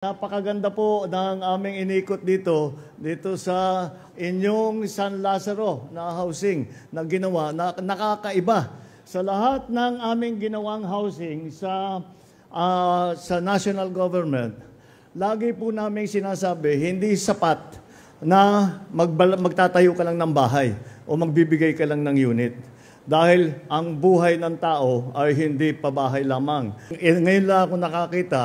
Napakaganda po ng aming inikot dito sa inyong San Lazaro na housing na ginawa, na nakakaiba sa lahat ng aming ginawang housing sa national government. Lagi po namin sinasabi, hindi sapat na magtatayo ka lang ng bahay o magbibigay ka lang ng unit. Dahil ang buhay ng tao ay hindi pabahay lamang. Ngayon lang ako nakakita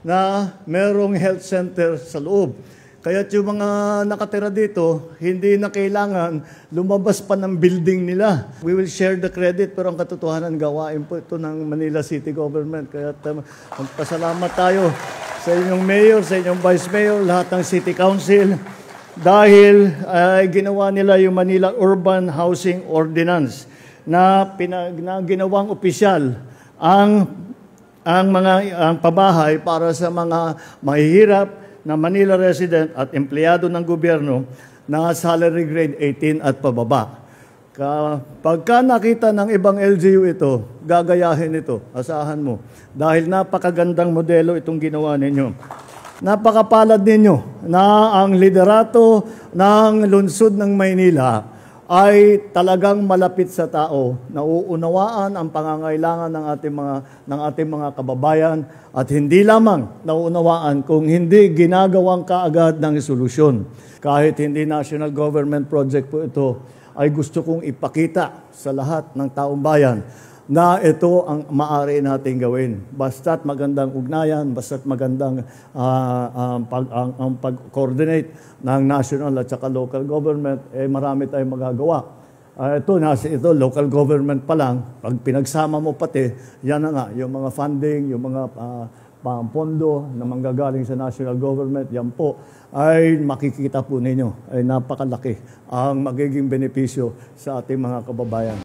na merong health center sa loob. Kaya yung mga nakatira dito, hindi na kailangan lumabas pa ng building nila. We will share the credit, pero ang katotohanan, gawain po ito ng Manila City Government. Kaya magpasalamat tayo sa inyong mayor, sa inyong vice mayor, lahat ng city council, dahil ginawa nila yung Manila Urban Housing Ordinance na ginawang opisyal ang pabahay para sa mga mahihirap na Manila resident at empleyado ng gobyerno na salary grade 18 at pababa. Pagka nakita ng ibang LGU ito, gagayahin ito, asahan mo. Dahil napakagandang modelo itong ginawa ninyo. Napakapalad ninyo na ang liderato ng lungsod ng Maynila ay talagang malapit sa tao, nauunawaan ang pangangailangan ng ating mga kababayan at hindi lamang nauunawaan kung hindi ginagawang kaagad ng solusyon. Kahit hindi national government project po ito, ay gusto kong ipakita sa lahat ng taong bayan na ito ang maaari natin gawin. Basta't magandang ugnayan, basta't magandang ang pag-coordinate ng national at saka local government, marami tayong magagawa. Ito, local government pa lang, pag pinagsama mo pati, yan na nga, yung mga funding, yung mga pondo na manggagaling sa national government, yan po, ay makikita po ninyo, ay napakalaki ang magiging benepisyo sa ating mga kababayan.